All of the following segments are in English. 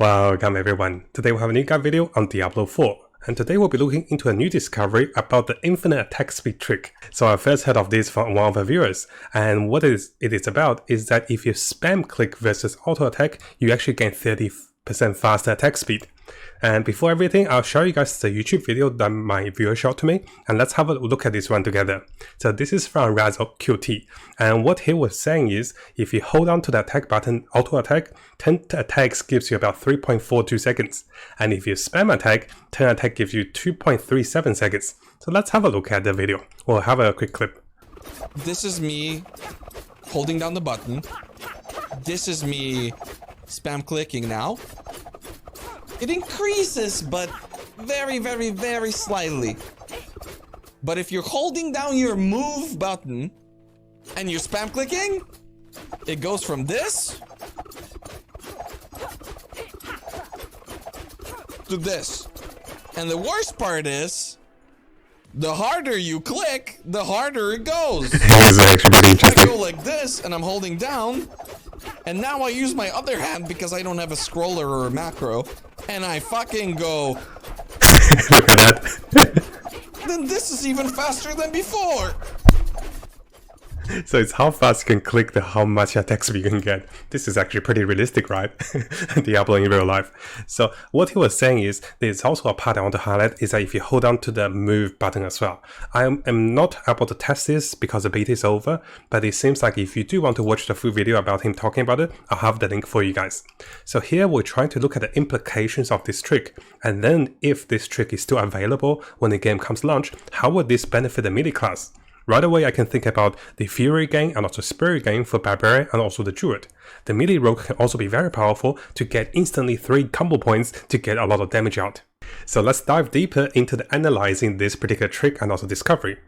Welcome everyone, today we have a new guide video on Diablo 4, and today we'll be looking into a new discovery about the infinite attack speed trick. So I first heard of this from one of the viewers, and what it is about is that if you spam click versus auto attack, you actually gain 30% faster attack speed. And before everything, I'll show you guys the YouTube video that my viewer showed to me, and let's have a look at this one together. So this is from RaizQT, and what he was saying is, if you hold on to the attack button, auto attack, 10 attacks gives you about 3.42 seconds, and if you spam attack, 10 attack gives you 2.37 seconds. So let's have a look at the video. We'll have a quick clip. This is me holding down the button. This is me spam clicking now. It increases, but very slightly. But if you're holding down your move button and you're spam clicking, it goes from this to this. And the worst part is, the harder you click, the harder it goes. This is actually pretty interesting. I go like this and I'm holding down, and now I use my other hand because I don't have a scroller or a macro, and I fucking go. Look at that. Then this is even faster than before. So it's how fast you can click to how much attack speed you can get. This is actually pretty realistic, right? Diablo in real life. So what he was saying is, there's also a part I want to highlight is that if you hold on to the move button as well. I am not able to test this because the beta is over, but it seems like if you do want to watch the full video about him talking about it, I'll have the link for you guys. So here we're trying to look at the implications of this trick, and then if this trick is still available when the game comes launch, how would this benefit the melee class? Right away, I can think about the Fury gain and also Spirit gain for Barbarian and also the Druid. The melee rogue can also be very powerful to get instantly 3 combo points to get a lot of damage out. So let's dive deeper into analyzing this particular trick and also discovery.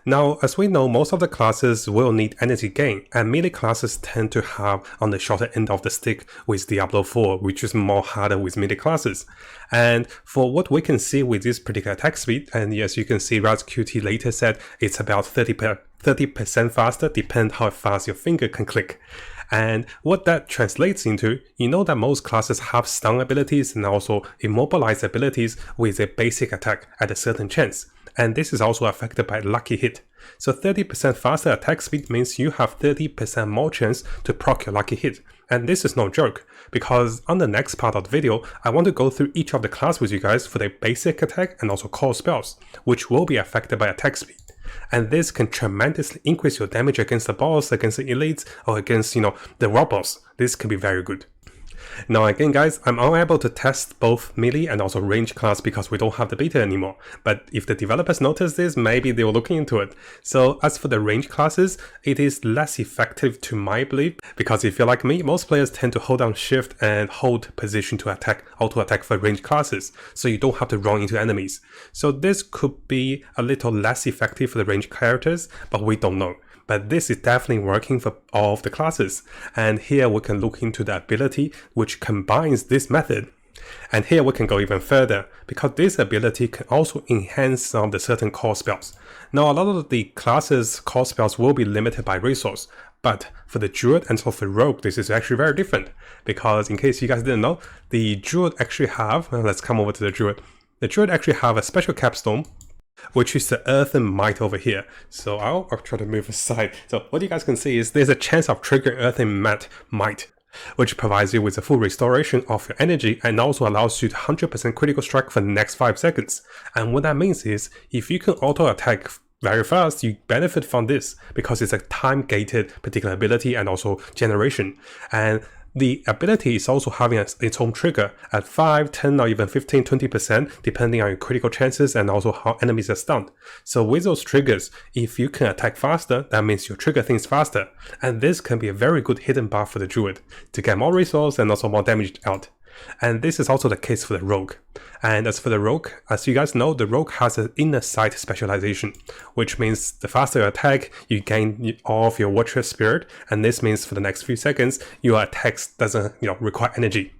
Now, as we know, most of the classes will need energy gain, and melee classes tend to have on the shorter end of the stick with Diablo 4, which is more harder with melee classes. And for what we can see with this particular attack speed, and yes, you can see RaizQT later said it's about 30% faster, depending how fast your finger can click. And what that translates into, you know that most classes have stun abilities and also immobilize abilities with a basic attack at a certain chance. And this is also affected by lucky hit. So 30% faster attack speed means you have 30% more chance to proc your lucky hit. And this is no joke, because on the next part of the video, I want to go through each of the class with you guys for their basic attack and also core spells, which will be affected by attack speed. And this can tremendously increase your damage against the boss, against the elites, or against, the raw boss. This can be very good. Now again guys, I'm unable to test both melee and also range class because we don't have the beta anymore. But if the developers notice this, maybe they will look into it. So as for the range classes, it is less effective to my belief, because if you're like me, most players tend to hold down shift and hold position to attack, auto attack for range classes, so you don't have to run into enemies. So this could be a little less effective for the range characters, but we don't know. But this is definitely working for all of the classes. And here we can look into the ability which combines this method. And here we can go even further, because this ability can also enhance some of the certain core spells. Now a lot of the classes' core spells will be limited by resource, but for the Druid and for the Rogue, this is actually very different. Because in case you guys didn't know, the Druid actually have, let's come over to the Druid. The Druid actually have a special capstone, which is the Earthen Might over here. So I'll try to move aside. So what you guys can see is there's a chance of triggering Earthen Might, which provides you with a full restoration of your energy and also allows you to 100% critical strike for the next 5 seconds. And what that means is, if you can auto attack very fast, you benefit from this because it's a time-gated particular ability and also generation. And the ability is also having its own trigger at 5, 10, or even 15, 20%, depending on your critical chances and also how enemies are stunned. So with those triggers, if you can attack faster, that means you trigger things faster. And this can be a very good hidden buff for the Druid to get more resource and also more damage out. And this is also the case for the Rogue. And as for the Rogue, as you guys know, the Rogue has an inner sight specialization, which means the faster you attack, you gain all of your Watcher Spirit, and this means for the next few seconds, your attacks doesn't require energy.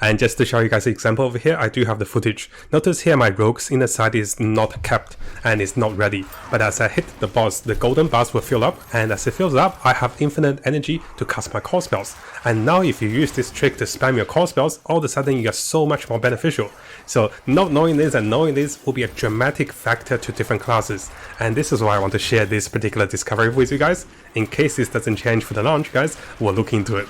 And just to show you guys an example over here, I do have the footage. Notice here my rogues inner side is not kept and is not ready. But as I hit the boss, the golden bars will fill up, and as it fills up, I have infinite energy to cast my core spells. And now if you use this trick to spam your core spells, all of a sudden you get so much more beneficial. So not knowing this and knowing this will be a dramatic factor to different classes. And this is why I want to share this particular discovery with you guys. In case this doesn't change for the launch, guys, we'll look into it.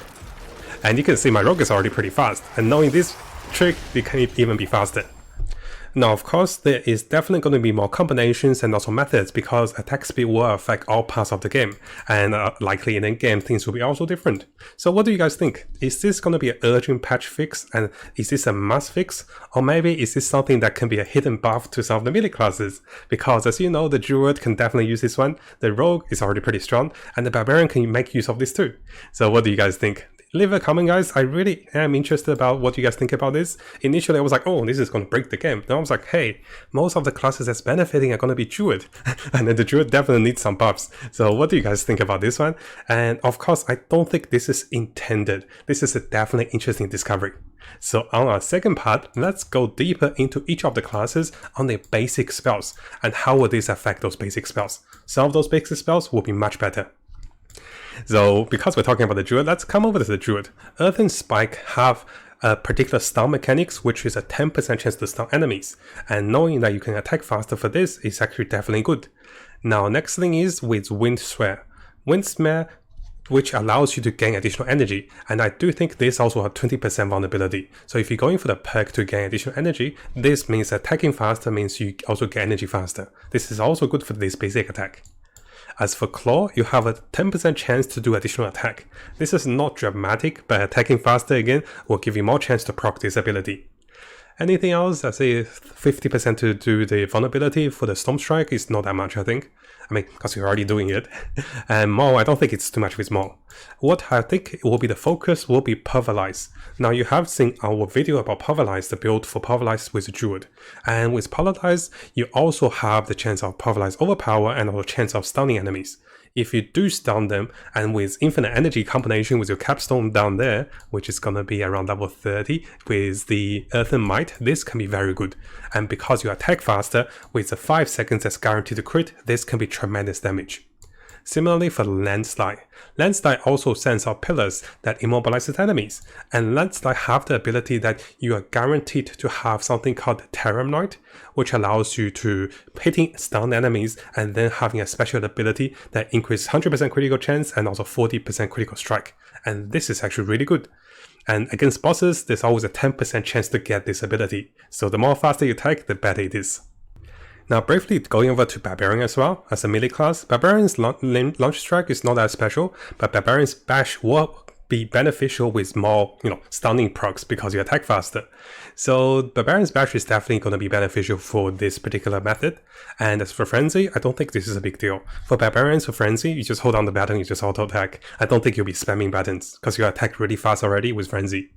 And you can see my rogue is already pretty fast, and knowing this trick, it can even be faster. Now, of course, there is definitely going to be more combinations and also methods because attack speed will affect all parts of the game, and likely in the game things will be also different. So what do you guys think? Is this going to be an urgent patch fix, and is this a must fix? Or maybe is this something that can be a hidden buff to some of the melee classes? Because as you know, the druid can definitely use this one, the rogue is already pretty strong, and the barbarian can make use of this too. So what do you guys think? Leave a comment, guys. I really am interested about what you guys think about this. Initially, I was like, oh, this is going to break the game. Then I was like, hey, most of the classes that's benefiting are going to be druid. And then the druid definitely needs some buffs. So what do you guys think about this one? And of course, I don't think this is intended. This is a definitely interesting discovery. So on our second part, let's go deeper into each of the classes on their basic spells. And how will this affect those basic spells? Some of those basic spells will be much better. So because we're talking about the druid, let's come over to the druid. Earth and Spike have a particular stun mechanics, which is a 10% chance to stun enemies. And knowing that you can attack faster for this is actually definitely good. Now, next thing is with Wind Swear. Wind Swear, which allows you to gain additional energy. And I do think this also has 20% vulnerability. So if you're going for the perk to gain additional energy, this means attacking faster means you also get energy faster. This is also good for this basic attack. As for Claw, you have a 10% chance to do additional attack. This is not dramatic, but attacking faster again will give you more chance to proc this ability. Anything else? I say 50% to do the vulnerability for the Storm Strike is not that much, I think. I mean, because you're already doing it. And Maul, I don't think it's too much with Maul. What I think will be the focus will be Pulverize. Now, you have seen our video about Pulverize, the build for Pulverize with Druid. And with Pulverize, you also have the chance of Pulverize Overpower and also chance of stunning enemies. If you do stun them, and with infinite energy combination with your capstone down there, which is gonna be around level 30 with the Earthen Might, this can be very good. And because you attack faster, with the 5 seconds that's guaranteed to crit, this can be tremendous damage. Similarly for Landslide. Landslide also sends out pillars that immobilizes enemies, and Landslide have the ability that you are guaranteed to have something called Terramnoid, which allows you to hitting stun enemies and then having a special ability that increases 100% critical chance and also 40% critical strike. And this is actually really good. And against bosses, there's always a 10% chance to get this ability. So the more faster you attack, the better it is. Now briefly going over to Barbarian as well, as a melee class, Barbarian's launch strike is not that special, but Barbarian's bash will be beneficial with more, stunning procs because you attack faster. So Barbarian's bash is definitely going to be beneficial for this particular method. And as for Frenzy, I don't think this is a big deal. For Barbarians, for Frenzy, you just hold down the button, you just auto attack. I don't think you'll be spamming buttons because you attack really fast already with Frenzy.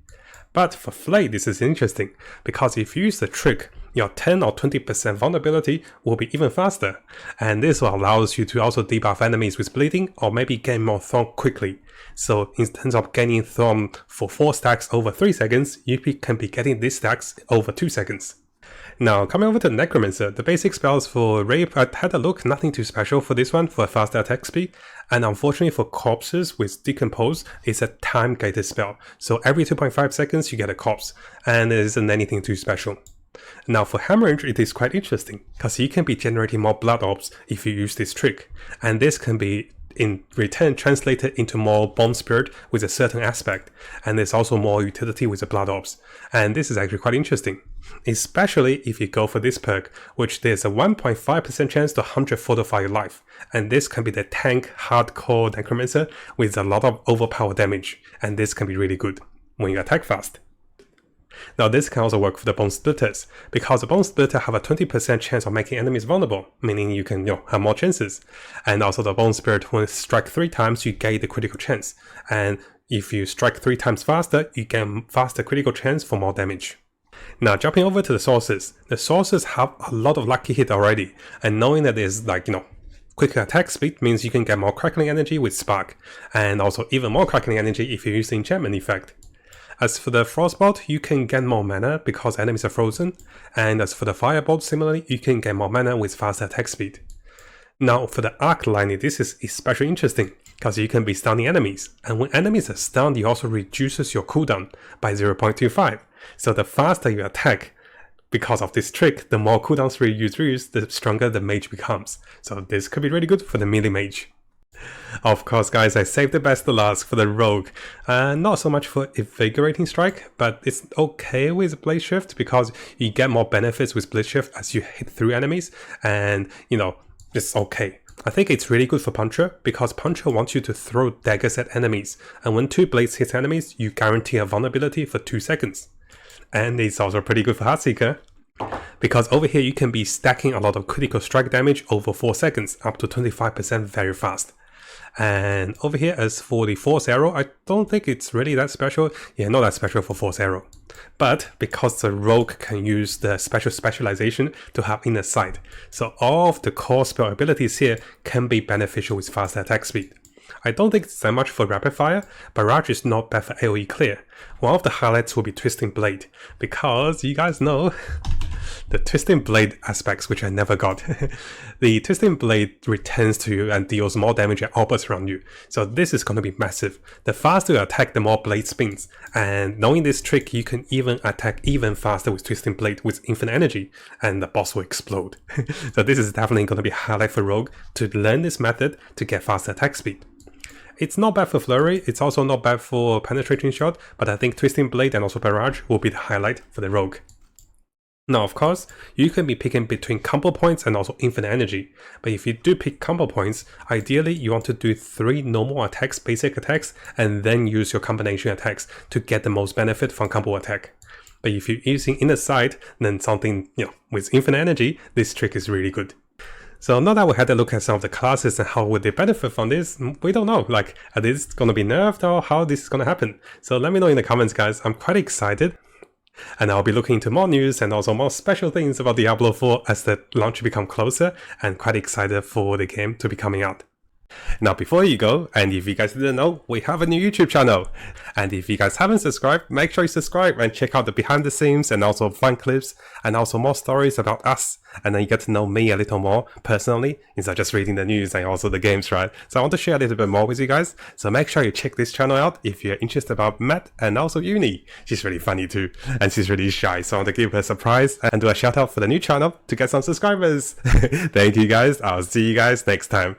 But for Flay, this is interesting, because if you use the trick, your 10 or 20% vulnerability will be even faster, and this will allow you to also debuff enemies with bleeding or maybe gain more Thorn quickly. So instead of gaining Thorn for 4 stacks over 3 seconds, you can be getting these stacks over 2 seconds. Now, coming over to Necromancer, the basic spells for Rape, I had a look, nothing too special for this one for a faster attack speed. And unfortunately for Corpses with Decompose, it's a time-gated spell. So every 2.5 seconds you get a corpse, and it isn't anything too special. Now for Hemorrhage, it is quite interesting, because you can be generating more blood orbs if you use this trick. And this can be in return translated into more Bone Spirit with a certain aspect, and there's also more utility with the Blood Orbs. And this is actually quite interesting, especially if you go for this perk, which there's a 1.5% chance to 100 fortify your life, and this can be the tank hardcore Necromancer with a lot of overpower damage, and this can be really good when you attack fast. Now this can also work for the Bone Splitters, because the Bone Splitter have a 20% chance of making enemies vulnerable, meaning you can have more chances. And also the Bone Spirit, when you strike 3 times, you gain the critical chance. And if you strike 3 times faster, you gain faster critical chance for more damage. Now jumping over to the sources. The sources have a lot of lucky hit already, and knowing that there's quicker attack speed means you can get more crackling energy with Spark, and also even more crackling energy if you use the enchantment effect. As for the Frostbolt, you can get more mana because enemies are frozen, and as for the Firebolt, similarly, you can get more mana with faster attack speed. Now for the Arc Lightning, this is especially interesting because you can be stunning enemies, and when enemies are stunned, it also reduces your cooldown by 0.25. So the faster you attack, because of this trick, the more cooldowns you use, the stronger the mage becomes. So this could be really good for the melee mage. Of course, guys, I saved the best to last for the Rogue. Not so much for Invigorating Strike, but it's okay with Blade Shift because you get more benefits with Blade Shift as you hit through enemies, and you know, it's okay. I think it's really good for Puncher because Puncher wants you to throw daggers at enemies, and when 2 blades hit enemies, you guarantee a vulnerability for 2 seconds. And it's also pretty good for Heartseeker, because over here you can be stacking a lot of critical strike damage over 4 seconds, up to 25% very fast. And over here, as for the Force Arrow, I don't think it's really that special. Yeah, not that special for Force Arrow. But because the Rogue can use the specialization to have Inner Sight, so all of the core spell abilities here can be beneficial with faster attack speed. I don't think it's that much for Rapid Fire, Barrage is not bad for AoE clear. One of the highlights will be Twisting Blade, because you guys know the Twisting Blade aspects which I never got. The Twisting Blade returns to you and deals more damage at orbits around you, so this is going to be massive. The faster you attack, the more Blade spins, and knowing this trick, you can even attack even faster with Twisting Blade with infinite energy, and the boss will explode. So this is definitely going to be a highlight for Rogue, to learn this method to get faster attack speed. It's not bad for Flurry, it's also not bad for Penetrating Shot, but I think Twisting Blade and also Barrage will be the highlight for the Rogue. Now of course, you can be picking between combo points and also infinite energy, but if you do pick combo points, ideally you want to do 3 normal attacks, basic attacks, and then use your combination attacks to get the most benefit from combo attack. But if you're using Inner Sight, then something, with infinite energy, this trick is really good. So now that we had a look at some of the classes and how would they benefit from this, we don't know, like, are these going to be nerfed or how this is going to happen? So let me know in the comments, guys. I'm quite excited. And I'll be looking into more news and also more special things about Diablo 4 as the launch become closer, and quite excited for the game to be coming out. Now before you go, and if you guys didn't know, we have a new YouTube channel. And if you guys haven't subscribed, make sure you subscribe and check out the behind the scenes and also fun clips and also more stories about us. And then you get to know me a little more personally instead of just reading the news and also the games, right? So I want to share a little bit more with you guys. So make sure you check this channel out if you're interested about Matt and also Uni. She's really funny too, and she's really shy. So I want to give her a surprise and do a shout out for the new channel to get some subscribers. Thank you guys. I'll see you guys next time.